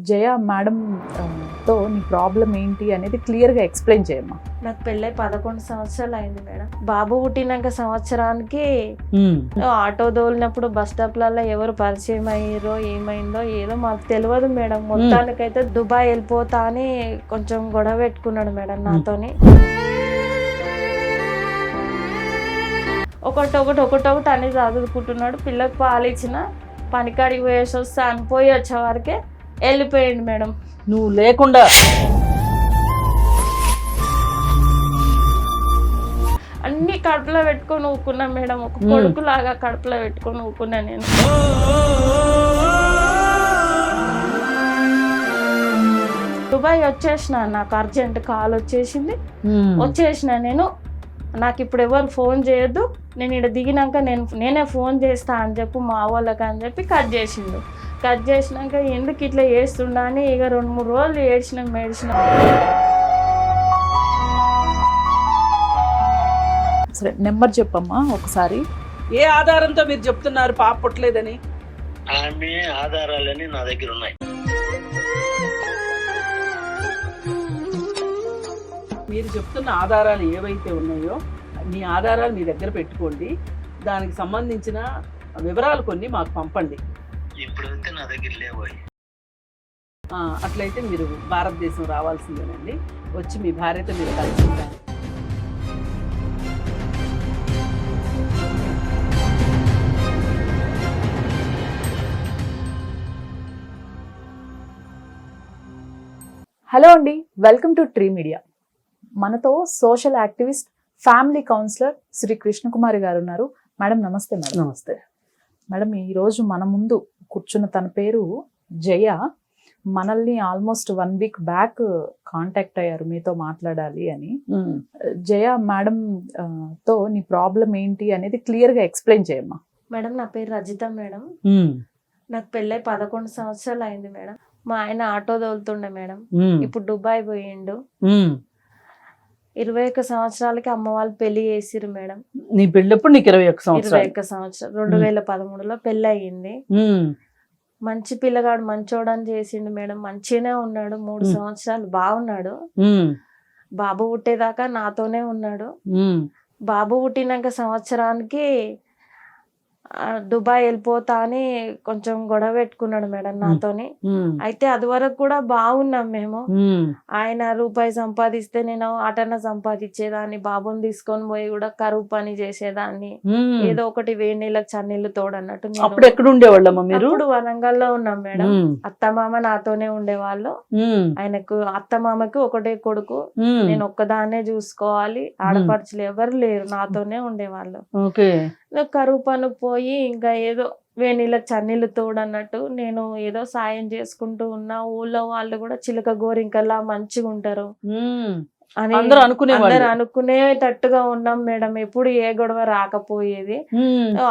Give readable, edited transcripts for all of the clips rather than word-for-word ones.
జయ madam తో నీ problem ఏంటి అనేది క్లియర్గా ఎక్స్ప్లెయిన్ చేయమ్మా. నాకు పెళ్ళై 11 సంవత్సరాలు అయింది మేడం. బాబు పుట్టినాక సంవత్సరానికి ఆటో దోలినప్పుడు బస్ స్టాప్లలో ఎవరు పరిచయం అయ్యారో ఏమైందో ఏదో మాకు తెలియదు మేడం. మొత్తానికైతే దుబాయ్ వెళ్ళిపోతా అని కొంచెం గొడవ పెట్టుకున్నాడు మేడం నాతోని. ఒకటొకటి అని చదువుకుంటున్నాడు. పిల్లకి పాలు ఇచ్చిన పనికాడికి పోయేసి వస్తా అని పోయి వచ్చే వరకే వెళ్ళిపోయింది మేడం. నువ్వు లేకుండా అన్ని కడుపులో పెట్టుకొని ఊకున్నా మేడం. ఒక కొడుకులాగా కడుపులో పెట్టుకొని ఊకున్నా నేను. దుబాయ్ వచ్చేసిన, నాకు అర్జెంట్ కాల్ వచ్చేసింది. వచ్చేసిన నేను. నాకు ఇప్పుడు ఎవరు ఫోన్ చేయొద్దు, నేను ఇక్కడ దిగినాక నేనే ఫోన్ చేస్తా అని చెప్పి మా వాళ్ళకి అని చెప్పి కట్ చేసిండు. కట్ చేసినాక ఎందుకు ఇట్లా చేస్తుండా అని ఇక 2-3 రోజులు ఏడ్చినాం. సరే నెంబర్ చెప్పమ్మా ఒకసారి. ఏ ఆధారంతో మీరు చెప్తున్నారు పాప పుట్టలేదని? ఆమె ఆధారాలని నా దగ్గర ఉన్నాయి. మీరు చెప్తున్న ఆధారాలు ఏవైతే ఉన్నాయో మీ ఆధారాలు మీ దగ్గర పెట్టుకోండి. దానికి సంబంధించిన వివరాలు కొన్ని మాకు పంపండి. ఇప్పుడైతే నా దగ్గర లేవు. అట్లయితే మీరు భారతదేశం రావాల్సిందేనండి. వచ్చి మీ భార్యతో మీరు కలుసుకుంటారు. హలో అండి, వెల్కమ్ టు ట్రీ మీడియా. మనతో social activist, family counsellor Shri Krishnakumari గారు ఉన్నారు. మేడం నమస్తే. మేడం నమస్తే మేడం. ఈరోజు మన ముందు కూర్చున్న తన పేరు జయ. మనల్ని ఆల్మోస్ట్ 1 వీక్ బ్యాక్ కాంటాక్ట్ అయ్యారు మీతో మాట్లాడాలి అని. జయ మేడం తో నీ ప్రాబ్లం ఏంటి అనేది క్లియర్గా ఎక్స్ప్లెయిన్ చేయమ్మా. మేడం నా పేరు రజిత మేడం. నాకు పెళ్ళై 11 సంవత్సరాలు అయింది మేడం. మా ఆయన ఆటో తోలుతుండే మేడం. ఇప్పుడు దుబాయ్ పోయిండు. 21 సంవత్సరాలకి అమ్మ వాళ్ళు పెళ్లి చేసిరు మేడం. నీ పెళ్ళప్పుడు నీకు 21 సంవత్సరాలు. 21 సంవత్సరాలు 2013లో పెళ్ళి అయ్యింది. మంచి పిల్లగాడు, మంచోడని చేసిండు మేడం. మంచిగానే ఉన్నాడు. 3 సంవత్సరాలు బాగున్నాడు. బాబు పుట్టేదాకా నాతోనే ఉన్నాడు. బాబు పుట్టినాక సంవత్సరానికి దుబాయ్ వెళ్ళిపోతా అని కొంచెం గొడవ పెట్టుకున్నాడు మేడం నాతోని. అయితే అది వరకు కూడా బాగున్నాం మేము. ఆయన రూపాయి సంపాదిస్తే నేను అటన్న సంపాదించేదాన్ని. బాబుని తీసుకొని పోయి కూడా కరువు పని చేసేదాన్ని. ఏదో ఒకటి వేడి నీళ్ళకి చన్నీళ్ళు తోడన్నట్టు. అప్పుడు ఎక్కడ ఉండేవాళ్ళమ్మా మీరు? ఇప్పుడు వరంగల్లో ఉన్నాం మేడం. అత్తమామ నాతోనే ఉండేవాళ్ళు. ఆయనకు అత్తమామకి ఒకటే కొడుకు. నేను ఒక్కదాన్నే చూసుకోవాలి. ఆడపడుచులు ఎవరు లేరు, నాతోనే ఉండేవాళ్ళు. కరువు పని పోయి ఇంకా ఏదో వేణీళ్ళకి చన్నీళ్ళు తోడన్నట్టు నేను ఏదో సాయం చేసుకుంటూ ఉన్నా. ఊళ్ళో వాళ్ళు కూడా చిలక గోరింకల్లా మంచిగా ఉంటారు అని అందరూ అనుకునేటట్టుగా ఉన్నాం మేడం. ఎప్పుడు ఏ గొడవ రాకపోయేది.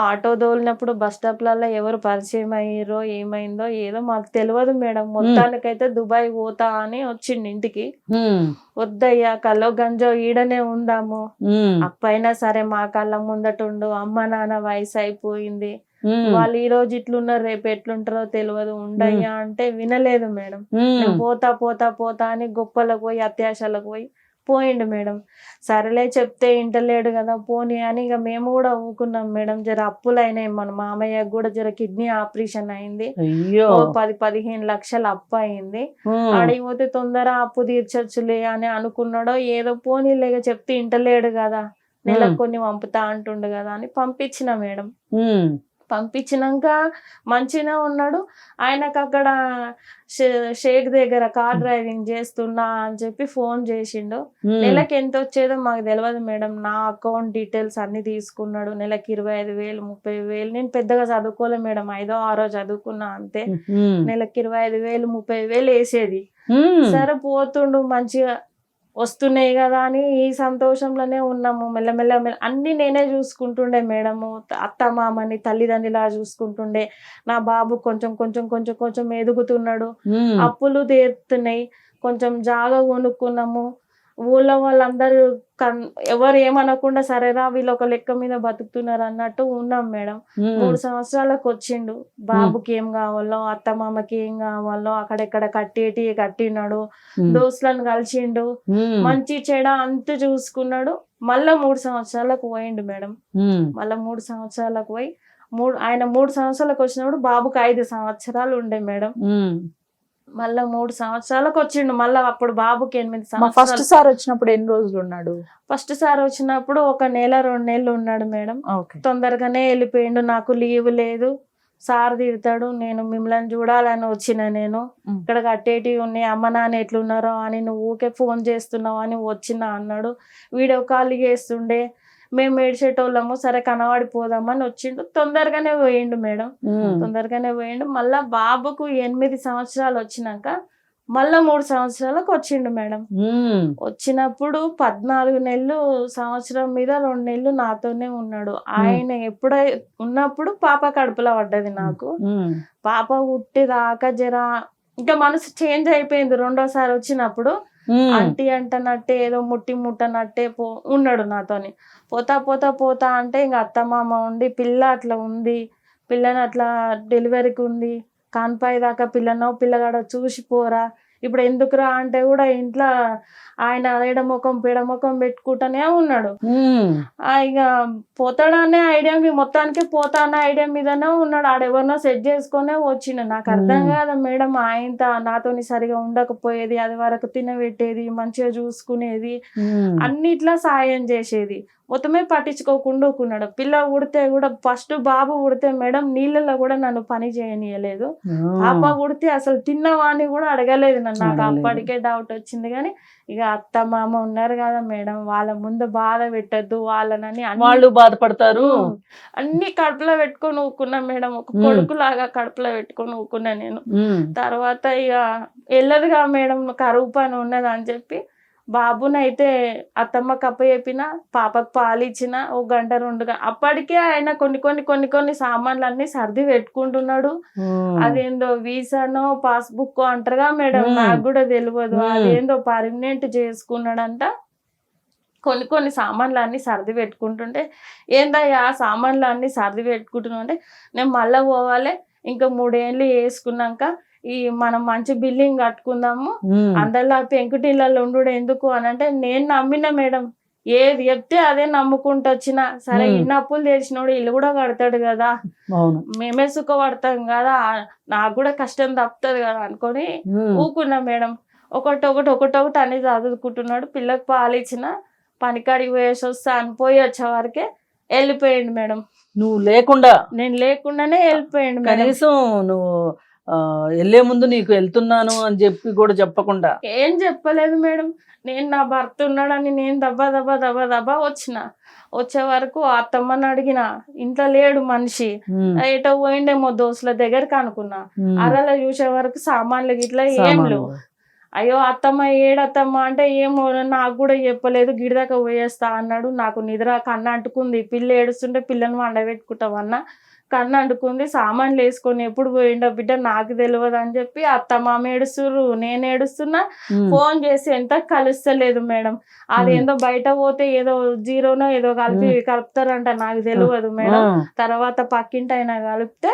ఆటో దోలినప్పుడు బస్ స్టాప్లలో ఎవరు పరిచయం అయ్యారో ఏమైందో ఏదో మాకు తెలియదు మేడం. మొత్తానికైతే దుబాయ్ పోతా అని వచ్చిండు ఇంటికి. వద్దయ్యా, కల్లో గంజో ఈడనే ఉందాము, అప్పైనా సరే మా కళ్ళ ముందటుండు, అమ్మ నాన్న వయసు అయిపోయింది, వాళ్ళు ఈ రోజు ఇట్లున్నారు రేపు ఎట్లుంటారో తెలియదు, ఉండయ్యా అంటే వినలేదు మేడం. పోతా పోతా పోతా అని గొప్పలకు పోయి అత్యాశలకు పోయిండు మేడం. సరేలే చెప్తే ఇంటలేడు కదా పోనీ అని ఇక మేము కూడా ఊకున్నాం మేడం. జర అప్పులు అయినాయి. మన మామయ్యకు కూడా జర కిడ్నీ ఆపరేషన్ అయింది. 10-15 లక్షలు అప్పు అయింది. అడిగిపోతే తొందర అప్పు తీర్చచ్చులే అని అనుకున్నాడో ఏదో, పోనీ లేక చెప్తే ఇంటలేడు కదా, నెలకు కొన్ని పంపుతా అంటుండు కదా అని పంపించిన మేడం. పంపించినాక మంచిగా ఉన్నాడు. ఆయనకు అక్కడ షేక్ దగ్గర కార్ డ్రైవింగ్ చేస్తున్నా అని చెప్పి ఫోన్ చేసిండు. నెలకి ఎంత వచ్చేదో మాకు తెలియదు మేడం. నా అకౌంట్ డీటెయిల్స్ అన్ని తీసుకున్నాడు. నెలకి 25,000 30,000. నేను పెద్దగా చదువుకోలే మేడం, 5వ 6వ చదువుకున్నా అంతే. నెలకి 25,000 30,000 వేసేది. సరే పోతుండు, మంచిగా వస్తున్నాయి కదా అని ఈ సంతోషంలోనే ఉన్నాము. మెల్లమెల్ల అన్ని నేనే చూసుకుంటుండే మేడము. అత్త మామని తల్లిదండ్రులా చూసుకుంటుండే. నా బాబు కొంచెం కొంచెం కొంచెం కొంచెం ఎదుగుతున్నాడు. అప్పులు తీరుతున్నాయి. కొంచెం జాగా కొనుక్కున్నాము. ఊళ్ళో వాళ్ళందరూ ఎవరు ఏమనకుండా సరేరా వీళ్ళు ఒక లెక్క మీద బతుకుతున్నారు అన్నట్టు ఉన్నాం మేడం. 3 సంవత్సరాలకు వచ్చిండు. బాబుకి ఏం కావాలో, అత్తమామకి ఏం కావాలో అక్కడెక్కడ కట్టినాడు, దోస్తులను కలిసిండు, మంచి చెడ అంత చూసుకున్నాడు. మళ్ళా 3 సంవత్సరాలకు పోయిండు మేడం. మళ్ళా 3 సంవత్సరాలకు పోయి ఆయన 3 సంవత్సరాలకు వచ్చినప్పుడు బాబుకి 5 సంవత్సరాలు ఉండే మేడం. మళ్ళా 3 సంవత్సరాలకు వచ్చిండు. మళ్ళా అప్పుడు బాబుకి 8 సంవత్సరాలు. ఫస్ట్ సార్ వచ్చినప్పుడు ఎన్ని రోజులు ఉన్నాడు? ఫస్ట్ సార్ వచ్చినప్పుడు 1 నెల 2 నెలలు ఉన్నాడు మేడం. తొందరగానే వెళ్ళిపోయిండు. నాకు లీవ్ లేదు, సార్ తిడతాడు, నేను మిమ్మల్ని చూడాలని వచ్చిన, నేను ఇక్కడ కట్టేటివి ఉన్నాయి, అమ్మ నాన్న ఎట్లున్నారో అని నువ్వు ఊకే ఫోన్ చేస్తున్నావు అని వచ్చిన అన్నాడు. వీడియో కాల్ చేస్తుండే, మేము ఏడ్చేటోళ్ళము, సరే కనబడిపోదామని వచ్చిండు. తొందరగానే పోయిండు మేడం, తొందరగానే పోయిండు. మళ్ళా బాబుకు 8 సంవత్సరాలు వచ్చినాక మళ్ళా 3 సంవత్సరాలకు వచ్చిండు మేడం. వచ్చినప్పుడు 14 నెలలు, సంవత్సరం మీద 2 నెలలు నాతోనే ఉన్నాడు. ఆయన ఎప్పుడై ఉన్నప్పుడు పాప కడుపులో పడ్డది నాకు. పాప పుట్టిదాకా జర ఇంకా మనసు చేంజ్ అయిపోయింది. రెండోసారి వచ్చినప్పుడు అంటీ అంటనట్టే, ఏదో ముట్టనట్టే ఉన్నాడు నాతోని. పోతా అంటే ఇంకా అత్తమామ ఉండి, పిల్ల అట్లా ఉంది, పిల్లని అట్లా డెలివరీకి ఉంది, కాన్పాయి దాకా పిల్లగాడ చూసిపోరా, ఇప్పుడు ఎందుకురా అంటే కూడా ఇంట్లో ఆయన ఎడముఖం పెడముఖం పెట్టుకుంటానే ఉన్నాడు. ఇక పోతాడనే ఐడియా, మొత్తానికి పోతా అన్న ఐడియా మీదనే ఉన్నాడు. ఆడెవరినో సెట్ చేసుకునే వచ్చిండు. నాకు అర్థం కాదు మేడం, ఆయన నాతోని సరిగా ఉండకపోయేది, అది వరకు తినబెట్టేది, మంచిగా చూసుకునేది, అన్నిట్లా సాయం చేసేది, మొత్తమే పట్టించుకోకుండా ఊకున్నాడు. పిల్ల ఉడితే కూడా, ఫస్ట్ బాబు ఉడితే మేడం నీళ్ళలో కూడా నన్ను పని చేయనీయలేదు. పాప ఉడితే అసలు తిన్నవాని కూడా అడగలేదు నన్ను. నాకు అప్పటికే డౌట్ వచ్చింది. కానీ ఇక అత్త మామ ఉన్నారు కదా మేడం, వాళ్ళ ముందు బాధ పెట్టద్దు వాళ్ళనని, వాళ్ళు బాధపడతారు, అన్ని కడుపులో పెట్టుకొని ఊకున్నా మేడం. ఒక కొడుకు లాగా కడుపులో పెట్టుకొని ఊకున్నా నేను. తర్వాత ఇక వెళ్ళదుగా మేడం, కరువు పని ఉన్నది అని చెప్పి బాబునైతే అత్తమ్మకి అప్పచెప్పిన, పాపకు పాలు ఇచ్చిన, 1 గంట 2 గంట. అప్పటికే ఆయన కొన్ని సామాన్లు అన్ని సర్ది పెట్టుకుంటున్నాడు. అదేందో వీసానో పాస్బుక్ అంటారుగా మేడం, నాకు కూడా తెలియదు, అదేందో పర్మనెంట్ చేసుకున్నాడంట. కొన్ని సామాన్లు అన్ని సర్ది పెట్టుకుంటుంటే, ఏందయ్యా సామాన్లు అన్ని సర్ది పెట్టుకుంటున్నా అంటే, నేను మళ్ళీ పోవాలి, ఇంకా 3 ఏళ్ళు వేసుకున్నాక మనం మంచి బిల్డింగ్ కట్టుకుందాము, అందరిలా పెంకుటిళ్ళల్లో ఉండు ఎందుకు అని అంటే, నేను నమ్మిన మేడం, ఏది చెప్తే అదే నమ్ముకుంటూ వచ్చిన. సరే ఇన్ని అప్పులు తెచ్చినోడు ఇల్లు కూడా కడతాడు కదా, మేమే సుఖపడతాం కదా, నాకు కూడా కష్టం తప్పుతుంది కదా అనుకొని ఊకున్నా మేడం. ఒకటొకటి అని చదువుకుంటున్నాడు. పిల్లకి పాలు ఇచ్చిన, పనికాడికి పోయేసి వస్తా అని పోయి వచ్చే వరకే వెళ్ళిపోయిండు మేడం. నువ్వు లేకుండా? నేను లేకుండానే వెళ్ళిపోయిండు. కనీసం నువ్వు వెళ్ళే ముందు నీకు వెళ్తున్నాను అని చెప్పి కూడా చెప్పకుండా? ఏం చెప్పలేదు మేడం. నేను నా భర్త ఉన్నాడని నేను దబ్బా వచ్చే వరకు అత్తమ్మని అడిగిన, ఇంట్లో లేడు మనిషి, ఎటో పోయిండేమో దోస్తుల దగ్గరికి అనుకున్నా. అరలో చూసే వరకు సామాన్లు గిట్లా ఏం లేవు. అయ్యో అత్తమ్మ ఏడత్తమ్మ అంటే, ఏమో నాకు కూడా చెప్పలేదు, గిడిదాకా పోయేస్తా అన్నాడు. నాకు నిద్ర కన్ను అంటుకుంది. పిల్ల ఏడుస్తుంటే పిల్లని వండబెట్టుకుంటామన్నా, కన్ను అంటుకుంది. సామాన్లు వేసుకొని ఎప్పుడు పోయిండో బిడ్డ నాకు తెలియదు అని చెప్పి అత్తమ్మ ఏడుస్తుర్రు, నేను ఏడుస్తున్నా. ఫోన్ చేసి ఎంత కలుస్తలేదు మేడం. అదేందో బయట పోతే ఏదో 0నో ఏదో కలుపుతారంట, నాకు తెలియదు మేడం. తర్వాత పక్కింటి అయినా కలిపితే,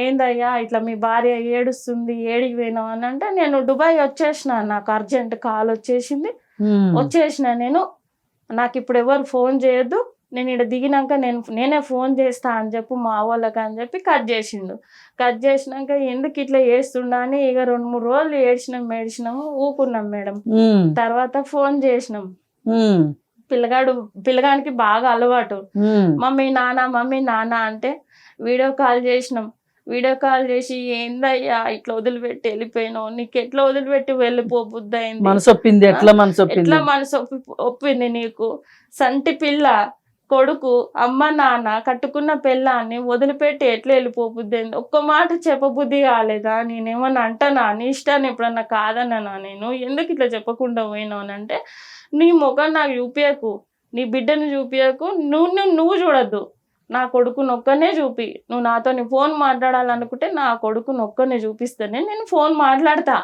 ఏందయ్యా ఇట్లా మీ భార్య ఏడుస్తుంది, ఏడికి పోయినావు అని అంటే, నేను దుబాయ్ వచ్చేసిన, నాకు అర్జెంట్ కాల్ వచ్చేసిన నేను, నాకు ఇప్పుడు ఎవరు ఫోన్ చేయొద్దు, నేను ఇక్కడ దిగినాక నేనే ఫోన్ చేస్తా అని చెప్పు మా వాళ్ళకి అని చెప్పి కట్ చేసినాక ఎందుకు ఇట్లా చేస్తుండా అని ఇక 2-3 రోజులు ఏడ్చినాము ఊకున్నాం మేడం. తర్వాత ఫోన్ చేసినాం. పిల్లగానికి బాగా అలవాటు, మమ్మీ నాన్న అంటే వీడియో కాల్ చేసినాం. వీడియో కాల్ చేసి, ఏందయ్యా ఇట్లా వదిలిపెట్టి వెళ్ళిపోయినావు, నీకు ఎట్లా వదిలిపెట్టి వెళ్ళిపోబుద్ది అయింది, ఎట్లా మనసు ఒప్పింది నీకు, సంటి పిల్ల కొడుకు అమ్మ నాన్న కట్టుకున్న పిల్లాన్ని వదిలిపెట్టి ఎట్లా వెళ్ళిపోబుద్ది అయింది, ఒక్క మాట చెప్పబుద్ధి కాలేదా, నేనేమన్నా అంటానా, నీ ఇష్టాన్ని ఎప్పుడన్నా కాదన్నా, నేను ఎందుకు ఇట్లా చెప్పకుండా పోయినావు అంటే, నీ ముఖం నాకు చూపించకు, నీ బిడ్డను చూపించకు, నువ్వు చూడద్దు, నా కొడుకు నొక్కనే చూపి, నువ్వు నాతో ఫోన్ మాట్లాడాలనుకుంటే నా కొడుకు నొక్కనే చూపిస్తేనే నేను ఫోన్ మాట్లాడతా,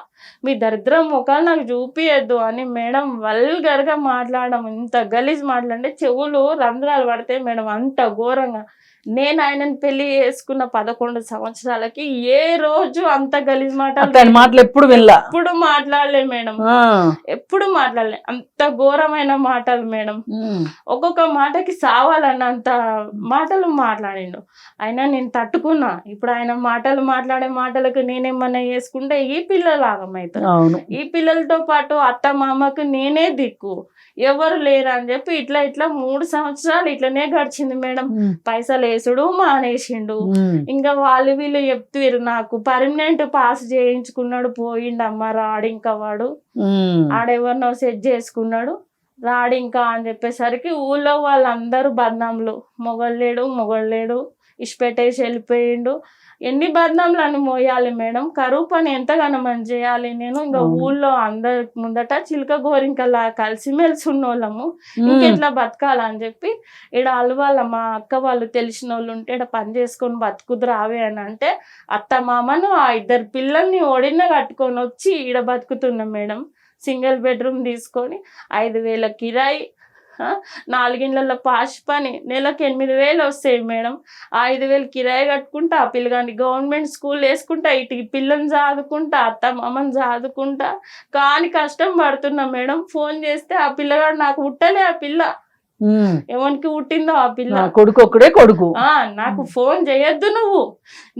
మీ దరిద్రం ముఖాలు నాకు చూపియద్దు అని మేడం వల్గర్ గా మాట్లాడడం, ఇంత గలీజ్ మాట్లాడంటే చెవులు రంధ్రాలు పడతాయి మేడం, అంత ఘోరంగా. నేను ఆయనను పెళ్లి చేసుకున్న 11 సంవత్సరాలకి ఏ రోజు అంత గలీజ్ మాటలు ఎప్పుడు వినలా, ఎప్పుడు మాట్లాడలే మేడం, ఎప్పుడు మాట్లాడలే. అంత ఘోరమైన మాటలు మేడం, ఒక్కొక్క మాటకి సావాలన్నంత మాటలు మాట్లాడిండు. అయినా నేను తట్టుకున్నా. ఇప్పుడు ఆయన మాట్లాడే మాటలకు నేనేమన్నా చేసుకుంటే ఈ పిల్లలు ఆగమవుతారు. ఈ పిల్లలతో పాటు అత్త మామకు నేనే దిక్కు, ఎవరు లేరు అని చెప్పి ఇట్లా 3 సంవత్సరాలు ఇట్లనే గడిచింది మేడం. పైసలు వేసుడు మానేసిండు. ఇంకా వీళ్ళు చెప్తారు నాకు పర్మనెంట్ పాస్ చేయించుకున్నాడు, పోయిండమ్మ రాడు ఇంకా వాడు, ఆడెవరినో సెట్ చేసుకున్నాడు రాడు ఇంకా అని చెప్పేసరికి ఊళ్ళో వాళ్ళందరూ బద్నాములు, మొగలు లేడు ఇష్టపెట్టేసి వెళ్ళిపోయిండు. ఎన్ని బద్నాములు అని మోయాలి మేడం, కరువు పని ఎంతగానో మనం చేయాలి. నేను ఇంకా ఊళ్ళో అందరి ముందట చిలక గోరింకలా కలిసిమెలిసి ఉన్నోళ్ళము, ఇంకెట్లా బతకాలని చెప్పి ఈడ వాళ్ళ మా అక్క వాళ్ళు తెలిసిన వాళ్ళు ఉంటే ఈడ పని చేసుకొని బతుకుదు రావే అని అంటే అత్త మామను ఆ 2 పిల్లల్ని ఒడిన కట్టుకొని వచ్చి ఈడ బతుకుతున్నాం మేడం. సింగిల్ బెడ్రూమ్ తీసుకొని 5,000 కిరాయి, 4 ఇండ్లలో పాష్ పని, నెలకు 8,000 వస్తాయి మేడం. 5,000 కిరాయి కట్టుకుంటా, ఆ పిల్లగాని గవర్నమెంట్ స్కూల్ వేసుకుంటా, ఇటు పిల్లని చదువుకుంటా, అత్త మామని చదువుకుంటా, కానీ కష్టం పడుతున్నా మేడం. ఫోన్ చేస్తే ఆ పిల్లగాడు నాకు పుట్టలే, ఆ పిల్ల ఎవరికి పుట్టిందో ఆ పిల్ల కొడుకు. నాకు ఫోన్ చేయొద్దు నువ్వు,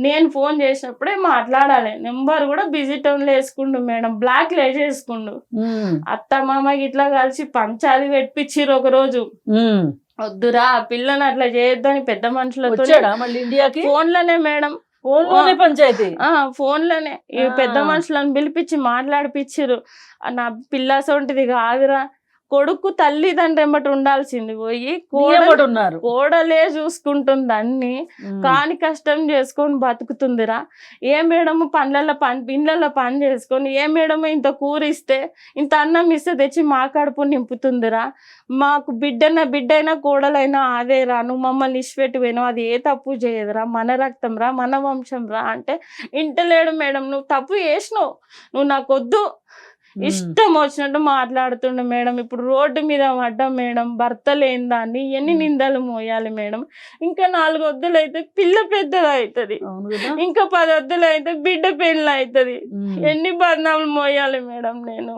నేను ఫోన్ చేసినప్పుడే మాట్లాడాలి. నెంబర్ కూడా బిజీ టౌన్ లో వేసుకుండు మేడం, బ్లాక్ వేసేసుకుండు. అత్త మామ ఇట్లా కలిసి పంచాది పెట్టించిర్రు ఒక రోజు. వద్దురా ఆ పిల్లని అట్లా చేయొద్దని పెద్ద మనుషులతో ఫోన్లోనే మేడం, పంచాయతీ ఫోన్లోనే ఈ పెద్ద మనుషులను పిలిపించి మాట్లాడిపిచ్చిర్రు. నా పిల్ల సొంటిది కాదురా, కొడుకు తల్లిదండ్రి ఎంబటి ఉండాల్సింది పోయి కోడలే చూసుకుంటుంది అన్ని, కాని కష్టం చేసుకొని బతుకుతుందిరా. ఏ మేడం ఇండ్లలో పని చేసుకొని, ఏ మేడం ఇంత కూరిస్తే ఇంత అన్నం ఇస్తే తెచ్చి మా కడుపు నింపుతుందిరా. మాకు బిడ్డైనా కోడలైనా అదేరా, నువ్వు మమ్మల్ని ఇష్టపెట్టి పోయినావు, అది ఏ తప్పు చేయదురా, మన రక్తం రా, మన వంశం రా అంటే ఇంటలేడు మేడం. నువ్వు తప్పు చేసినావు, నువ్వు నాకు వద్దు, ఇష్టం వచ్చినట్టు మాట్లాడుతుండే మేడం. ఇప్పుడు రోడ్డు మీద పడ్డా మేడం, భర్త లేని దాన్ని ఎన్ని నిందలు మోయాలి మేడం. ఇంకా 4 వద్దులు అయితే పిల్ల పెద్దది అవుతుంది, ఇంకా 10 వద్దులు అయితే బిడ్డ పెళ్ళి అవుతుంది. ఎన్ని బదనాములు మోయాలి మేడం. నేను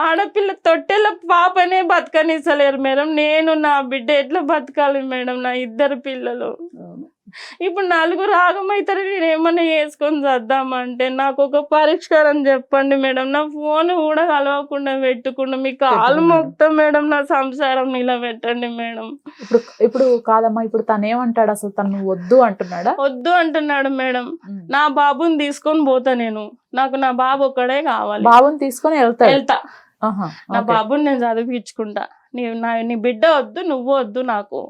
ఆడపిల్ల తొట్టెల పాపనే బతకనిస్తలేరు మేడం. నేను నా బిడ్డ ఎట్లా బతకాలి మేడం, నా 2 పిల్లలు. ఇప్పుడు 4 ఆగమవుతారు, నేను ఏమన్నా చేసుకొని చద్దామంటే నాకు ఒక పరిష్కారం చెప్పండి మేడం. నా ఫోన్ కూడా కలవకుండా పెట్టుకుండా మీ కాలు మొత్తం మేడం, నా సంసారం నిలబెట్టండి మేడం. ఇప్పుడు కాదమ్మా, ఇప్పుడు తను ఏమంటాడు అసలు? తను వద్దు అంటున్నాడా? వద్దు అంటున్నాడు మేడం. నా బాబుని తీసుకొని పోతా నేను, నాకు నా బాబు ఒక్కడే కావాలి. బాబుని తీసుకొని వెళ్తా, నా బాబుని నేను చదివించుకుంటా, నీ బిడ్డ వద్దు, నువ్వు వద్దు నాకు.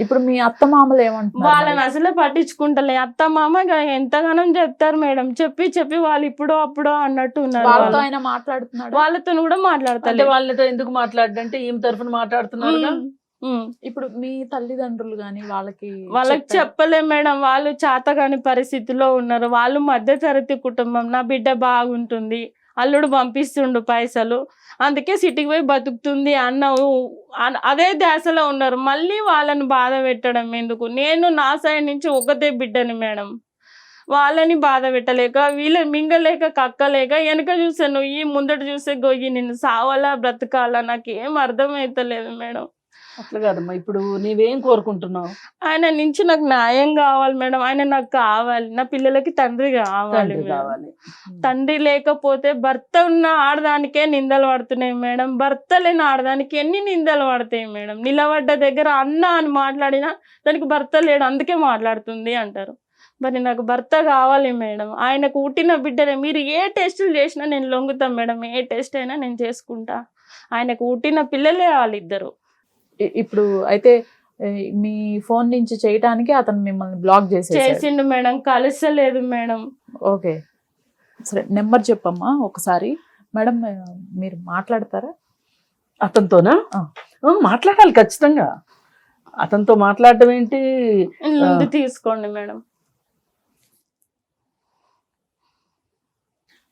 ఇప్పుడు మీ అత్త మామలు ఏమంటారు? వాళ్ళని అసలే పట్టించుకుంటలే. అత్త మామ ఎంతగానో చెప్తారు మేడం, చెప్పి వాళ్ళు ఇప్పుడు అప్పుడు అన్నట్టు ఉన్నారు. వాళ్ళతో కూడా మాట్లాడతారు. వాళ్ళతో ఎందుకు మాట్లాడంటే ఈమె తరఫున మాట్లాడుతున్నారు. ఇప్పుడు మీ తల్లిదండ్రులు గాని వాళ్ళకి చెప్పలే మేడం, వాళ్ళు చేతగాని పరిస్థితిలో ఉన్నారు. వాళ్ళు మధ్యతరగతి కుటుంబం, నా బిడ్డ బాగుంటుంది, అల్లుడు పంపిస్తుండు పైసలు, అందుకే సిటీకి పోయి బతుకుతుంది అన్న అదే ధ్యాసలో ఉన్నారు. మళ్ళీ వాళ్ళని బాధ పెట్టడం ఎందుకు? నేను నా సైడ్ నుంచి ఒకటే బిడ్డని మేడం, వాళ్ళని బాధ పెట్టలేక, వీళ్ళని మింగలేక కక్కలేక, వెనక చూసే నువ్వు ముందట చూసే గొయ్యి, నిన్ను సావాలా బ్రతకాలా నాకేం అర్థమైతలేదు మేడం. అట్లా కాదమ్మా, ఇప్పుడు నీవేం కోరుకుంటున్నావు? ఆయన నుంచి నాకు న్యాయం కావాలి మేడం. ఆయన నాకు కావాలి, నా పిల్లలకి తండ్రి కావాలి. తండ్రి లేకపోతే భర్త ఉన్న ఆడదానికే నిందలు పడుతున్నాయి మేడం, భర్త లేని ఆడదానికి ఎన్ని నిందలు పడతాయి మేడం. నిలబడ్డ దగ్గర అన్న అని మాట్లాడినా దానికి భర్త లేడు అందుకే మాట్లాడుతుంది అంటారు. మరి నాకు భర్త కావాలి మేడం. ఆయనకు పుట్టిన బిడ్డనే మీరు ఏ టెస్టులు చేసినా నేను లొంగుతాను మేడం, ఏ టెస్ట్ అయినా నేను చేసుకుంటా. ఆయనకు పుట్టిన పిల్లలే వాళ్ళిద్దరు. ఇప్పుడు అయితే మీ ఫోన్ నుంచి చేయటానికి అతను మిమ్మల్ని బ్లాక్ చేసిండు మేడం, కలుస్తలేదు మేడం. ఓకే సరే, నెంబర్ చెప్పమ్మా ఒకసారి. మేడం మీరు మాట్లాడతారా అతనితోనా? మాట్లాడాలి ఖచ్చితంగా. అతనితో మాట్లాడటం ఏంటి, తీసుకోండి మేడం.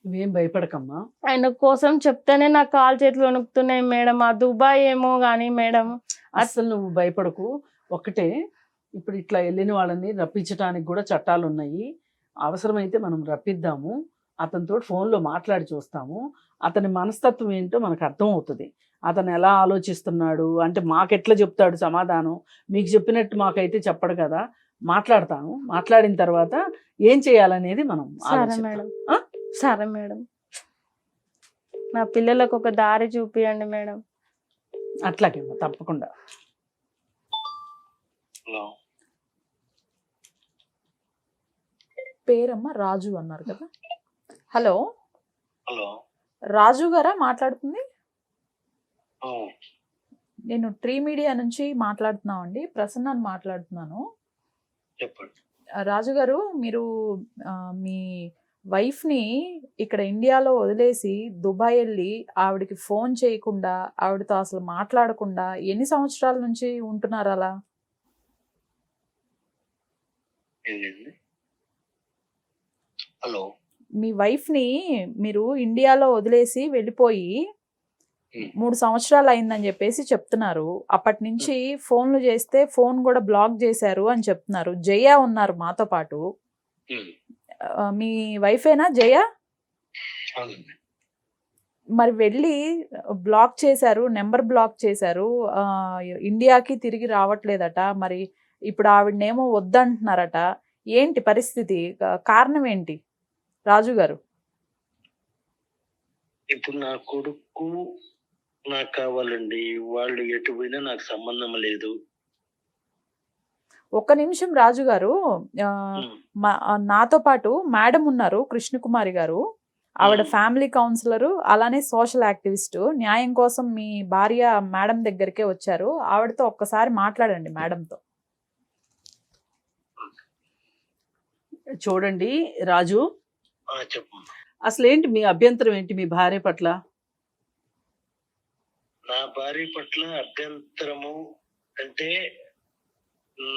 నువ్వేం భయపడకమ్మా. ఆయన కోసం చెప్తేనే నాకు కాలు చేతులు వణుకుతున్నాయి మేడం. ఆ దుబాయ్ ఏమో గానీ మేడం. అస్సలు నువ్వు భయపడకు. ఒకటే, ఇప్పుడు ఇట్లా వెళ్ళిన వాళ్ళని రప్పించడానికి కూడా చట్టాలు ఉన్నాయి. అవసరమైతే మనం రప్పిద్దాము, అతనితో ఫోన్లో మాట్లాడి చూస్తాము. అతని మనస్తత్వం ఏంటో మనకు అర్థం అవుతుంది. అతను ఎలా ఆలోచిస్తున్నాడు అంటే మాకెట్లా చెప్తాడు సమాధానం, మీకు చెప్పినట్టు మాకైతే చెప్పడు కదా. మాట్లాడతాను, మాట్లాడిన తర్వాత ఏం చేయాలనేది మనం సరే ఆలోచిద్దాం. మేడం. ఆ? సరే మేడం. నా పిల్లలకు ఒక దారి చూపియండి మేడం. అట్లాగేమో తప్పకుండా. హలో పేరమ్మ రాజు అన్నారు కదా. హలో, హలో రాజు గారా మాట్లాడుతుంది? ఆ, నేను ట్రీ మీడియా నుంచి మాట్లాడుతున్నామండి, ప్రసన్నాన్ని మాట్లాడుతున్నాను. చెప్పండి. రాజు గారు, మీరు మీ వైఫ్ని ఇక్కడ ఇండియాలో వదిలేసి దుబాయ్ వెళ్ళి ఆవిడకి ఫోన్ చేయకుండా, ఆవిడతో అసలు మాట్లాడకుండా ఎన్ని సంవత్సరాల నుంచి ఉంటున్నారు అలా? ఏంటండి? హలో మీ వైఫ్ని మీరు ఇండియాలో వదిలేసి వెళ్ళిపోయి 3 సంవత్సరాలు అయిందని చెప్పేసి చెప్తున్నారు. అప్పటి నుంచి ఫోన్లు చేస్తే ఫోన్ కూడా బ్లాక్ చేశారు అని చెప్తున్నారు. జయ ఉన్నారు మాతో పాటు. మీ వైఫేనా జయ? అవునండి. మరి వెళ్ళి బ్లాక్ చేశారు, నెంబర్ బ్లాక్ చేశారు, ఇండియాకి తిరిగి రావట్లేదట. మరి ఇప్పుడు ఆవిడనేమో వద్దంటున్నారట. ఏంటి పరిస్థితి? కారణం ఏంటి రాజు గారు? ఇప్పుడు నా కొడుకు నాకు కావాలండి. వాళ్ళు ఎటు పోయినా నాకు సంబంధం లేదు. ఒక్క నిమిషం రాజు గారు, నాతో పాటు మేడం ఉన్నారు, కృష్ణకుమారి గారు. ఆవిడ ఫ్యామిలీ కౌన్సిలరు, అలానే సోషల్ యాక్టివిస్ట్. న్యాయం కోసం మీ భార్య మేడం దగ్గరికే వచ్చారు. ఆవిడతో ఒక్కసారి మాట్లాడండి మేడంతో. చూడండి రాజు, చెప్పు. అసలు ఏంటి మీ అభ్యంతరం ఏంటి మీ భార్య పట్ల? నా భార్య పట్ల అభ్యంతరము అంటే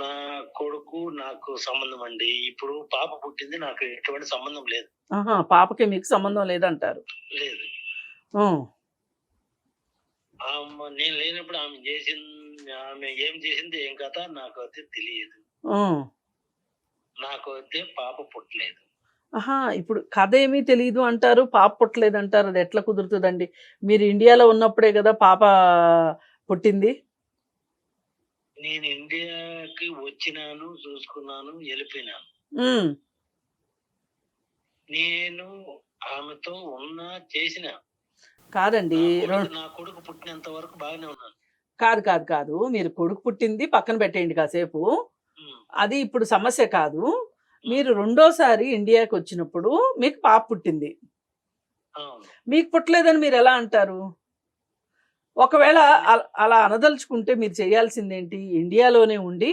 నా కొడుకు నాకు సంబంధం అండి. ఇప్పుడు పాప పుట్టింది, నాకు ఎటువంటి సంబంధం లేదు. ఆహా, పాపకి మీకు సంబంధం లేదంటారు. లేదు. ఆ, నేను లేనప్పుడు ఆమె ఏం చేసింది ఏం కథ నాకు అయితే తెలియదు. ఆ. నాకు అయితే పాప పుట్టలేదు. ఆహా, ఇప్పుడు కథ ఏమీ తెలియదు అంటారు, పాప పుట్టలేదు అంటారు. అది ఎట్లా కుదురుతుందండి? మీరు ఇండియాలో ఉన్నప్పుడే కదా పాప పుట్టింది. నేను ఇండియాకి వచ్చినాను, చూసుకున్నాను, వెళ్ళిపోయినాను. ఉమ్, నేను ఆమెతో చేసిన కాదండి, నా కొడుకు పుట్టినంత వరకు బాగానే ఉన్నాను. కాదు కాదు కాదు, మీరు కొడుకు పుట్టింది పక్కన పెట్టేయండి కాసేపు. అది ఇప్పుడు సమస్య కాదు. మీరు రెండోసారి ఇండియాకి వచ్చినప్పుడు మీకు పాప పుట్టింది, అవును. మీకు పుట్టలేదని మీరు ఎలా అంటారు? ఒకవేళ అలా అనదలుచుకుంటే మీరు చేయాల్సిందేంటి? ఇండియాలోనే ఉండి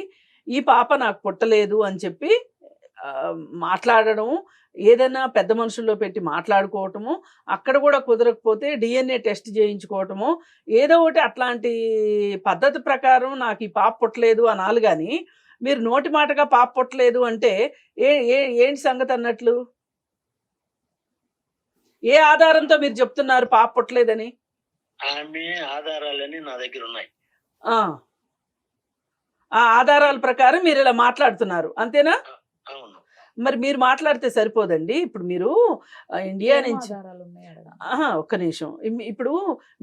ఈ పాప నాకు పుట్టలేదు అని చెప్పి మాట్లాడడం, ఏదైనా పెద్ద మనుషుల్లో పెట్టి మాట్లాడుకోవటము, అక్కడ కూడా కుదరకపోతే DNA టెస్ట్ చేయించుకోవటము, ఏదో ఒకటి అట్లాంటి పద్ధతి ప్రకారం నాకు ఈ పాప పుట్టలేదు అనాలి. కానీ మీరు నోటి మాటగా పాప పుట్టలేదు అంటే ఏంటి సంగతి అన్నట్లు? ఏ ఆధారంతో మీరు చెప్తున్నారు పాప పుట్టలేదని? ఆమె ఆధారాలన్నీ నా దగ్గర ఉన్నాయి. ఆ ఆధారాల ప్రకారం మీరు ఇలా మాట్లాడుతున్నారు, అంతేనా? అవును. మరి మీరు మాట్లాడితే సరిపోదండి. ఇప్పుడు మీరు ఇండియా నుంచి ఒక్క నిమిషం, ఇప్పుడు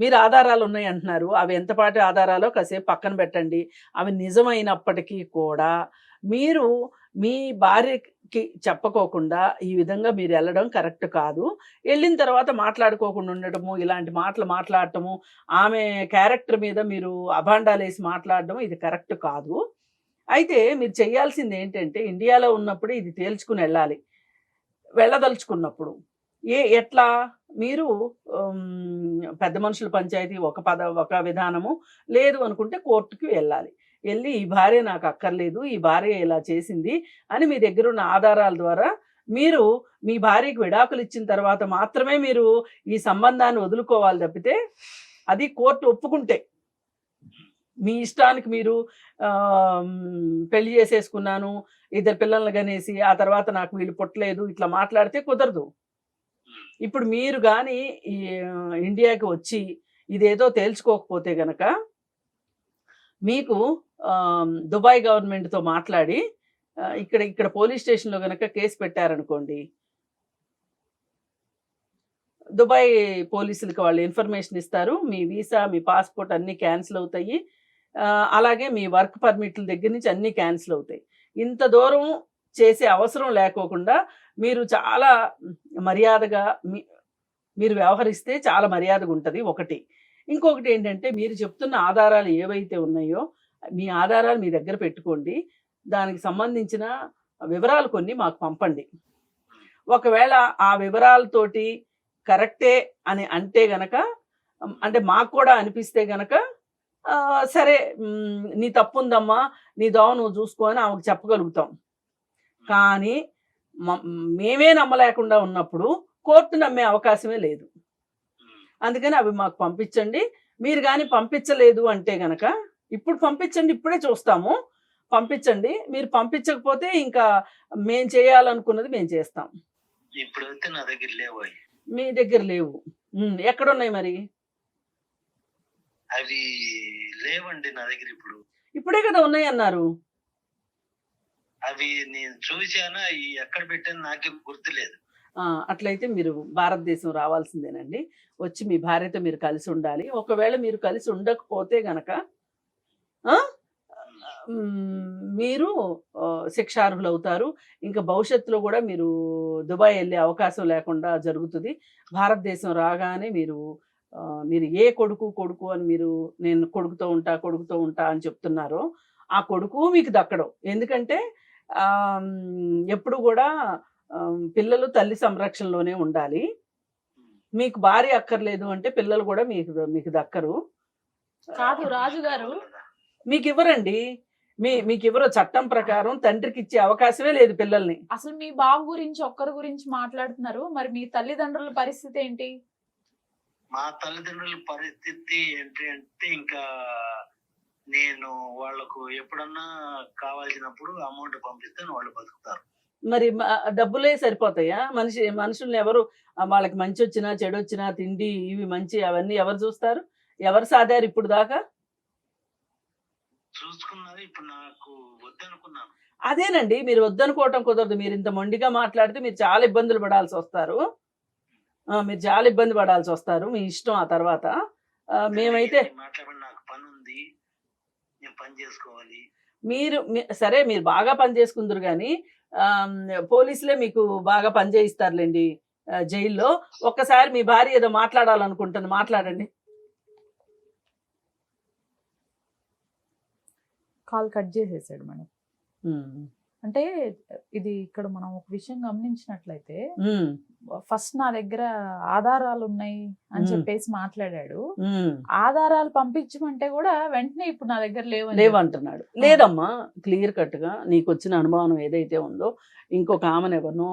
మీరు ఆధారాలు ఉన్నాయి అంటున్నారు. అవి ఎంతపాటి ఆధారాలో కాసేపు పక్కన పెట్టండి. అవి నిజమైనప్పటికీ కూడా మీరు మీ భార్యకి చెప్పకోకుండా ఈ విధంగా మీరు వెళ్ళడం కరెక్ట్ కాదు. వెళ్ళిన తర్వాత మాట్లాడుకోకుండా ఉండటము, ఇలాంటి మాటలు మాట్లాడటము, ఆమె క్యారెక్టర్ మీద మీరు అభాండాలు వేసి మాట్లాడడం ఇది కరెక్ట్ కాదు. అయితే మీరు చేయాల్సింది ఏంటంటే, ఇండియాలో ఉన్నప్పుడు ఇది తేల్చుకుని వెళ్ళాలి. వెళ్ళదలుచుకున్నప్పుడు ఎట్లా మీరు పెద్ద మనుషుల పంచాయతీ ఒక విధానము, లేదు అనుకుంటే కోర్టుకి వెళ్ళాలి. వెళ్ళి ఈ భార్య నాకు అక్కర్లేదు, ఈ భార్య ఇలా చేసింది అని మీ దగ్గర ఉన్న ఆధారాల ద్వారా మీరు మీ భార్యకి విడాకులు ఇచ్చిన తర్వాత మాత్రమే మీరు ఈ సంబంధాన్ని వదులుకోవాలి తప్పితే, అది కోర్టు ఒప్పుకుంటే. మీ ఇష్టానికి మీరు పెళ్లి చేసేసుకున్నాను, 2 పిల్లల్ని కనేసి ఆ తర్వాత నాకు వీళ్ళు పుట్టలేదు, ఇట్లా మాట్లాడితే కుదరదు. ఇప్పుడు మీరు కానీ ఈ ఇండియాకి వచ్చి ఇదేదో తేల్చుకోకపోతే గనక మీకు దుబాయ్ గవర్నమెంట్తో మాట్లాడి ఇక్కడ పోలీస్ స్టేషన్లో గనక కేసు పెట్టారనుకోండి, దుబాయ్ పోలీసులకి వాళ్ళు ఇన్ఫర్మేషన్ ఇస్తారు, మీ వీసా మీ పాస్పోర్ట్ అన్నీ క్యాన్సిల్ అవుతాయి, అలాగే మీ వర్క్ పర్మిట్ల దగ్గర నుంచి అన్నీ క్యాన్సిల్ అవుతాయి. ఇంత దూరం చేసే అవసరం లేకోకుండా మీరు చాలా మర్యాదగా మీరు వ్యవహరిస్తే చాలా మర్యాదగా ఉంటుంది ఒకటి. ఇంకొకటి ఏంటంటే మీరు చెప్తున్న ఆధారాలు ఏవైతే ఉన్నాయో మీ ఆధారాలు మీ దగ్గర పెట్టుకోండి, దానికి సంబంధించిన వివరాలు కొన్ని మాకు పంపండి. ఒకవేళ ఆ వివరాలతోటి కరెక్టే అని అంటే గనక, అంటే మాకు కూడా అనిపిస్తే గనక సరే నీ తప్పు ఉందమ్మా, నీ దోవ నువ్వు చూసుకో అని ఆమెకు చెప్పగలుగుతాం. కానీ మేమే నమ్మలేకుండా ఉన్నప్పుడు కోర్టు నమ్మే అవకాశమే లేదు. అందుకని అవి మాకు పంపించండి. మీరు కానీ పంపించలేదు అంటే గనక ఇప్పుడు పంపించండి, ఇప్పుడే చూస్తాము, పంపించండి. మీరు పంపించకపోతే ఇంకా మేము చేయాలనుకున్నది మేము చేస్తాం. ఇప్పుడైతే నా దగ్గర లేవు. మీ దగ్గర లేవు, ఎక్కడున్నాయి మరి? అవి లేవండి నా దగ్గర. ఇప్పుడే కదా ఉన్నాయి అన్నారు. అవి నేను చూసాను, అవి ఎక్కడ పెట్టాను నాకే గుర్తులేదు. అట్లయితే మీరు భారతదేశం రావాల్సిందేనండి. వచ్చి మీ భార్యతో మీరు కలిసి ఉండాలి. ఒకవేళ మీరు కలిసి ఉండకపోతే గనక మీరు శిక్షార్హులు అవుతారు. ఇంకా భవిష్యత్తులో కూడా మీరు దుబాయ్ వెళ్ళే అవకాశం లేకుండా జరుగుతుంది. భారతదేశం రాగానే మీరు ఏ కొడుకు అని మీరు నేను కొడుకుతో ఉంటా అని చెప్తున్నారో ఆ కొడుకు మీకు దక్కడం. ఎందుకంటే ఎప్పుడు కూడా పిల్లలు తల్లి సంరక్షణలోనే ఉండాలి. మీకు భార్య అక్కర్లేదు అంటే పిల్లలు కూడా మీకు దక్కరు. కాదు రాజుగారు, మీకు ఇవ్వరండి. మీకు ఇవ్వరు. చట్టం ప్రకారం తండ్రికి ఇచ్చే అవకాశమే లేదు పిల్లల్ని. అసలు మీ బాబు గురించి ఒక్కరి గురించి మాట్లాడుతున్నారు, మరి మీ తల్లిదండ్రుల పరిస్థితి ఏంటి? మా తల్లిదండ్రుల పరిస్థితి ఏంటి అంటే, ఇంకా నేను వాళ్ళకు ఎప్పుడన్నా కావాల్సినప్పుడు అమౌంట్ పంపిస్తే వాళ్ళు బతుకుతారు. మరి డబ్బులే సరిపోతాయా? మనుషుల్ని ఎవరు, వాళ్ళకి మంచి వచ్చినా చెడు వచ్చినా తిండి ఇవి మంచి అవన్నీ ఎవరు చూస్తారు? ఎవరు సాధారు ఇప్పుడు దాకా? చూసుకున్నది ఇప్పుడు నాకు వద్దనుకున్నాను. అదేనండి, మీరు వద్దనుకోవటం కుదరదు. మీరు ఇంత మొండిగా మాట్లాడితే మీరు చాలా ఇబ్బందులు పడాల్సి వస్తారు. మీ ఇష్టం. ఆ తర్వాత మేమైతే మాట్లాడి నాకు పని ఉంది, నేను పని చేసుకోవాలి. సరే మీరు బాగా పని చేసుకుందరు కానీ పోలీసులే మీకు బాగా పని చేయిస్తారులేండి జైల్లో. ఒక్కసారి మీ భార్య ఏదో మాట్లాడాలనుకుంటుంది, మాట్లాడండి. కాల్ కట్ చేసేసాడు మేడం. అంటే ఇది ఇక్కడ మనం ఒక విషయం గమనించినట్లయితే ఫస్ట్ నా దగ్గర ఆధారాలు ఉన్నాయి అని చెప్పేసి మాట్లాడాడు. ఆధారాలు పంపించమంటే కూడా వెంటనే ఇప్పుడు నా దగ్గర లేవంటున్నాడు. లేదమ్మా, క్లియర్ కట్ గా నీకు వచ్చిన అనుమానం ఏదైతే ఉందో ఇంకొక ఆమెను ఎవరినో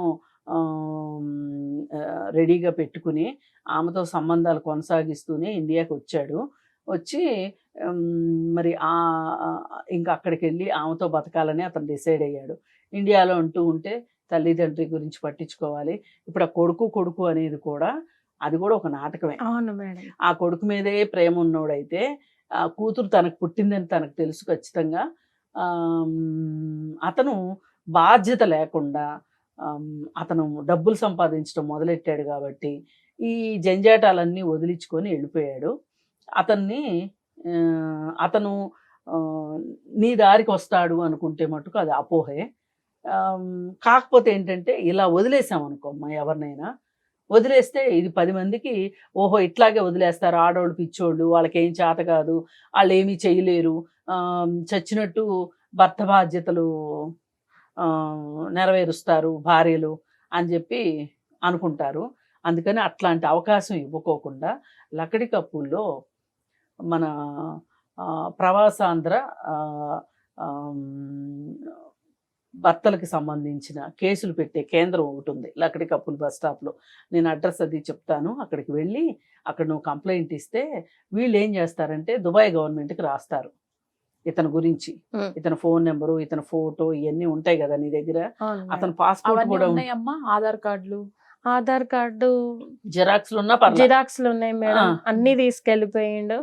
రెడీగా పెట్టుకుని ఆమెతో సంబంధాలు కొనసాగిస్తూనే ఇండియాకి వచ్చాడు. వచ్చి మరి ఇంకా అక్కడికి వెళ్ళి ఆమెతో బతకాలని అతను డిసైడ్ అయ్యాడు. ఇండియాలో ఉంటే తల్లిదండ్రి గురించి పట్టించుకోవాలి. ఇప్పుడు ఆ కొడుకు అనేది కూడా అది కూడా ఒక నాటకమే. అవును మేడం. ఆ కొడుకు మీదే ప్రేమ ఉన్నోడైతే ఆ కూతురు తనకు పుట్టిందని తనకు తెలుసు ఖచ్చితంగా. అతను బాధ్యత లేకుండా అతను డబ్బులు సంపాదించడం మొదలెట్టాడు కాబట్టి ఈ జంజాటాలన్నీ వదిలించుకొని వెళ్ళిపోయాడు. అతను నీ దారికి వస్తాడు అనుకుంటే మటుకు అది అపోహే. కాకపోతే ఏంటంటే ఇలా వదిలేసామనుకోమ్మా, ఎవరినైనా వదిలేస్తే ఇది 10 మందికి ఓహో ఇట్లాగే వదిలేస్తారు, ఆడవాళ్ళు పిచ్చోళ్ళు, వాళ్ళకి ఏం చేత కాదు, వాళ్ళు ఏమీ చేయలేరు, చచ్చినట్టు భర్త బాధ్యతలు నెరవేరుస్తారు భార్యలు అని చెప్పి అనుకుంటారు. అందుకని అట్లాంటి అవకాశం ఇవ్వకోకుండా లకడి కప్పుల్లో మన ప్రవాసాంధ్ర భర్తలకు సంబంధించిన కేసులు పెట్టే కేంద్రం ఒకటి ఉంది లకడి కప్పుల బస్ స్టాప్లో. నేను అడ్రస్ అది చెప్తాను. అక్కడికి వెళ్ళి అక్కడ నువ్వు కంప్లైంట్ ఇస్తే వీళ్ళు ఏం చేస్తారంటే దుబాయ్ గవర్నమెంట్కి రాస్తారు ఇతని గురించి. ఇతని ఫోన్ నెంబరు, ఇతని ఫోటో ఇవన్నీ ఉంటాయి కదా నీ దగ్గర. అతని పాస్పోర్ట్ కూడా ఉన్నాయమ్మా, ఆధార్ కార్డులు ఆధార్ కార్డు జిరాక్స్లు ఉన్నా పర్లేదు. జిరాక్స్లు ఉన్నాయి మేడం, ఆ. అన్ని తీసుకెళ్లిపోయిండు.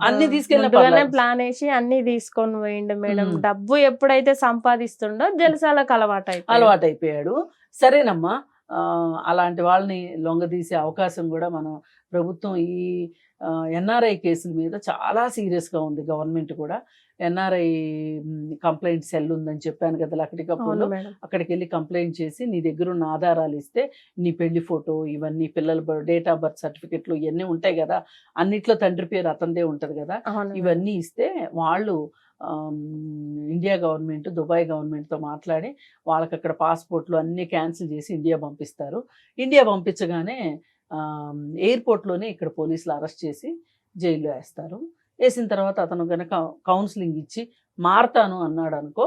అన్ని తీసుకెళ్ళిన ముందుగానే ప్లాన్ వేసి అన్ని తీసుకొని పోయిండు మేడం. డబ్బు ఎప్పుడైతే సంపాదిస్తుండో జలసాలకు అలవాటు అయిపోయాడు. సరేనమ్మా, అలాంటి వాళ్ళని లొంగదీసే అవకాశం కూడా మనం ప్రభుత్వం ఈ ఎన్ఆర్ఐ కేసుల మీద చాలా సీరియస్గా ఉంది. గవర్నమెంట్ కూడా ఎన్ఆర్ఐ కంప్లైంట్ సెల్ ఉందని చెప్పాను కదా లక్కడికప్పుడు, అక్కడికి వెళ్ళి కంప్లైంట్ చేసి నీ దగ్గర ఉన్న ఆధారాలు ఇస్తే నీ పెళ్లి ఫోటో ఇవన్నీ పిల్లల డేట్ ఆఫ్ బర్త్ సర్టిఫికెట్లు ఇవన్నీ ఉంటాయి కదా, అన్నిట్లో తండ్రి పేరు అతనిదే ఉంటది కదా, ఇవన్నీ ఇస్తే వాళ్ళు ఇండియా గవర్నమెంట్ దుబాయ్ గవర్నమెంట్తో మాట్లాడి వాళ్ళకి అక్కడ పాస్పోర్ట్లు అన్నీ క్యాన్సిల్ చేసి ఇండియా పంపిస్తారు. ఇండియా పంపించగానే ఎయిర్పోర్ట్లోనే ఇక్కడ పోలీసులు అరెస్ట్ చేసి జైల్లో వేస్తారు. వేసిన తర్వాత అతను కనుక కౌన్సిలింగ్ ఇచ్చి మారతాను అన్నాడు అనుకో,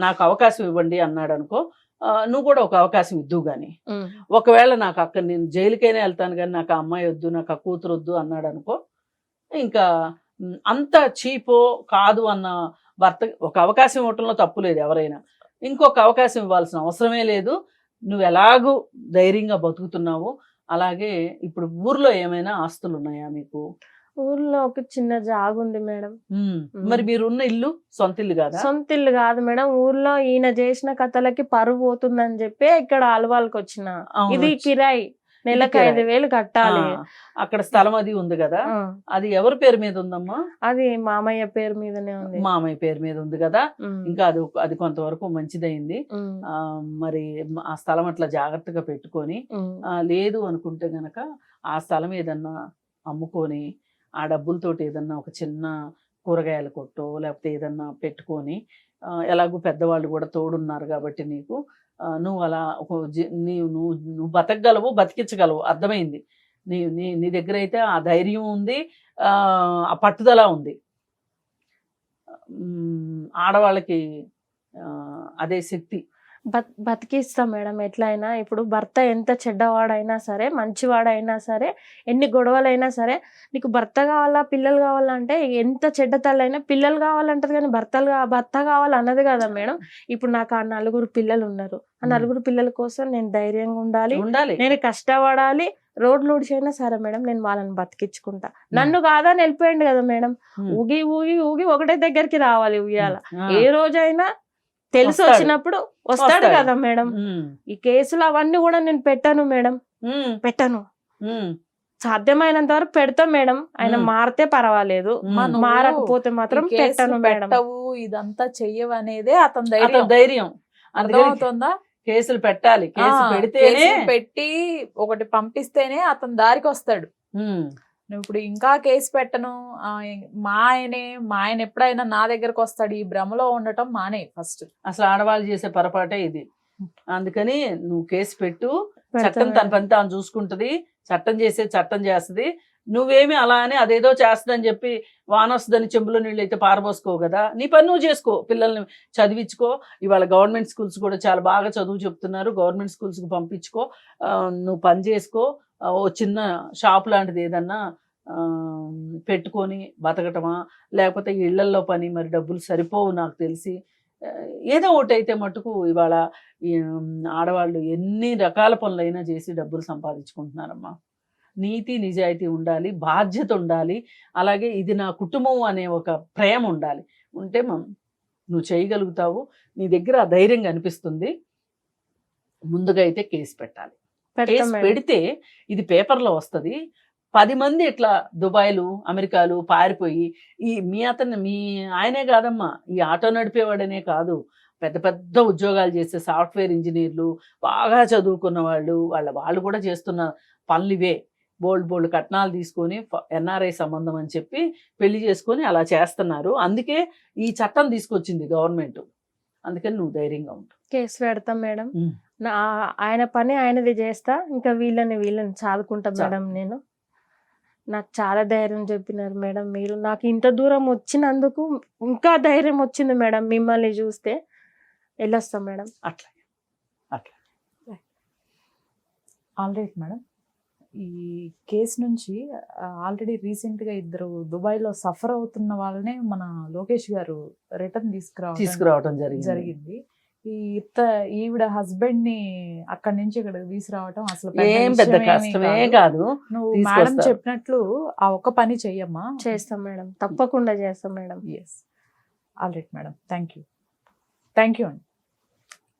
నాకు అవకాశం ఇవ్వండి అన్నాడు అనుకో, నువ్వు కూడా ఒక అవకాశం ఇద్దువు కానీ, ఒకవేళ నాకు అక్కడ నేను జైలుకైనా వెళ్తాను కానీ నాకు ఆ అమ్మాయి వద్దు, నాకు ఆ కూతురు వద్దు అన్నాడు అనుకో, ఇంకా అంత చీపో కాదు అన్న భర్త ఒక అవకాశం ఇవ్వటంలో తప్పు లేదు. ఎవరైనా ఇంకొక అవకాశం ఇవ్వాల్సిన అవసరమే లేదు. నువ్వు ఎలాగూ ధైర్యంగా బతుకుతున్నావు. అలాగే ఇప్పుడు ఊర్లో ఏమైనా ఆస్తులు ఉన్నాయా మీకు? ఊర్లో ఒక చిన్న జాగు ఉంది మేడం. మరి మీరున్న ఇల్లు సొంత ఇల్లు కాదా? సొంత ఇల్లు కాదు మేడం. ఊర్లో ఈయన చేసిన కథలకి పరువు పోతుందని చెప్పి ఇక్కడ ఆల్వాల్కి వచ్చిన. ఇది కిరాయి, నెలకు 5,000 కట్టాలి. అక్కడ స్థలం అది ఉంది కదా, అది ఎవరి పేరు మీద ఉందమ్మా? అది మామయ్య పేరు మీదనే ఉంది. మామయ్య పేరు మీద ఉంది కదా, ఇంకా అది కొంతవరకు మంచిదైంది. మరి ఆ స్థలం అట్లా జాగ్రత్తగా పెట్టుకొని, లేదు అనుకుంటే గనక ఆ స్థలం ఏదన్నా అమ్ముకొని ఆ డబ్బులతోటి ఏదన్నా ఒక చిన్న కూరగాయల కొట్టో లేకపోతే ఏదన్నా పెట్టుకొని, ఎలాగూ పెద్దవాళ్ళు కూడా తోడున్నారు కాబట్టి నీకు, నువ్వు అలా నువ్వు బతకగలవు, బతికించగలవు, అర్థమైంది. నీ దగ్గర అయితే ఆ ధైర్యం ఉంది, ఆ పట్టుదల ఉంది. ఆడవాళ్ళకి అదే శక్తి. బతికిస్తాం మేడం ఎట్లయినా. ఇప్పుడు భర్త ఎంత చెడ్డవాడైనా సరే, మంచివాడైనా సరే, ఎన్ని గొడవలైనా సరే, నీకు భర్త కావాలా పిల్లలు కావాలంటే, ఎంత చెడ్డ తల్లైనా పిల్లలు కావాలంటది కానీ భర్త కావాలన్నది కదా మేడం. ఇప్పుడు నాకు ఆ 4 పిల్లలు ఉన్నారు. ఆ 4 పిల్లల కోసం నేను ధైర్యంగా ఉండాలి, నేను కష్టపడాలి. రోడ్లు ఊడిచైనా సరే మేడం నేను వాళ్ళని బతికించుకుంటా. నన్ను కాదని వెళ్ళిపోయింది కదా మేడం. ఊగి ఊగి ఊగి ఒకటే దగ్గరికి రావాలి ఉయ్యాల. ఏ రోజైనా తెలిసి వచ్చినప్పుడు వస్తాడు కదా మేడం. ఈ కేసులు అవన్నీ కూడా నేను పెట్టాను మేడం, పెట్టాను. సాధ్యమైనంత వరకు పెడతాం మేడం. ఆయన మారితే పర్వాలేదు, మారకపోతే మాత్రం పెట్టను మేడం. ఇదంతా చెయ్యవనేదే అతని ధైర్యం. అర్థమవుతుందా? కేసులు పెట్టాలి, కేసు పెడితేనే పెట్టి ఒకటి పంపిస్తేనే అతని దారికి వస్తాడు. నువ్వు ఇప్పుడు ఇంకా కేసు పెట్టను, మా ఆయన ఎప్పుడైనా నా దగ్గరకు వస్తాడు, ఈ భ్రమలో ఉండటం మానే ఫస్ట్. అసలు ఆడవాళ్ళు చేసే పొరపాటే ఇది. అందుకని నువ్వు కేసు పెట్టు, చట్టం తన పని తాను చూసుకుంటది, చట్టం చేస్తుంది. నువ్వేమి అలా అని అదేదో చేస్తుందని చెప్పి వాన వస్తుందని చెంబులో నీళ్ళు అయితే పారబోసుకోవు కదా, నీ పని నువ్వు చేసుకో, పిల్లల్ని చదివించుకో. ఇవాళ గవర్నమెంట్ స్కూల్స్ కూడా చాలా బాగా చదువు చెప్తున్నారు, గవర్నమెంట్ స్కూల్స్కి పంపించుకో, నువ్వు పని చేసుకో. ఓ చిన్న షాప్ లాంటిది ఏదన్నా పెట్టుకొని బతకటమా, లేకపోతే ఇళ్లల్లో పని, మరి డబ్బులు సరిపోవు నాకు తెలిసి. ఏదో ఒకటి అయితే మటుకు ఇవాళ ఆడవాళ్ళు ఎన్ని రకాల పనులైనా చేసి డబ్బులు సంపాదించుకుంటున్నారమ్మా. నీతి నిజాయితీ ఉండాలి, బాధ్యత ఉండాలి, అలాగే ఇది నా కుటుంబం అనే ఒక ప్రేమ ఉండాలి. ఉంటే నువ్వు చేయగలుగుతావు, నీ దగ్గర ఆ ధైర్యం కనిపిస్తుంది. ముందుగా అయితే కేసు పెట్టాలి. కేసు పెడితే ఇది పేపర్లో వస్తుంది. 10 మంది ఇట్లా దుబాయ్లు అమెరికాలు పారిపోయి, మీ ఆయనే కాదమ్మా, ఈ ఆటో నడిపేవాడనే కాదు, పెద్ద పెద్ద ఉద్యోగాలు చేసే సాఫ్ట్వేర్ ఇంజనీర్లు, బాగా చదువుకున్న వాళ్ళు కూడా చేస్తున్న పనులు ఇవే. బోల్డ్ కట్నాలు తీసుకొని ఎన్ఆర్ఐ సంబంధం అని చెప్పి పెళ్లి చేసుకొని అలా చేస్తున్నారు. అందుకే ఈ చట్టం తీసుకొచ్చింది గవర్నమెంట్. అందుకని నువ్వు ధైర్యంగా ఉంటావు. కేసు పెడతాం మేడం. ఆయన పని ఆయనది చేస్తా, ఇంకా వీళ్ళని చాదుకుంటా మేడం. నేను నాకు చాలా ధైర్యం చెప్పినారు మేడం మీరు. నాకు ఇంత దూరం వచ్చినందుకు ఇంకా ధైర్యం వచ్చింది మేడం. మిమ్మల్ని చూస్తే వెళ్ళొస్తాం మేడం. అట్లా ఆల్రైట్ మేడం. ఈ కేసు నుంచి ఆల్రెడీ రీసెంట్గా 2 దుబాయ్లో సఫర్ అవుతున్న వాళ్ళనే మన లోకేష్ గారు రిటర్న్ తీసుకురావడం జరిగింది. ఈవిడ హస్బెండ్ ని అక్కడి నుంచి ఇక్కడ తీసుకురావటం అసలు ఏం పెద్ద కష్టమే కాదు. నువ్వు మేడం చెప్పినట్లు ఆ ఒక్క పని చెయ్యమ్మా. చేస్తాం మేడం, తప్పకుండా చేస్తాం madam. Yes, all right madam, thank you అండి.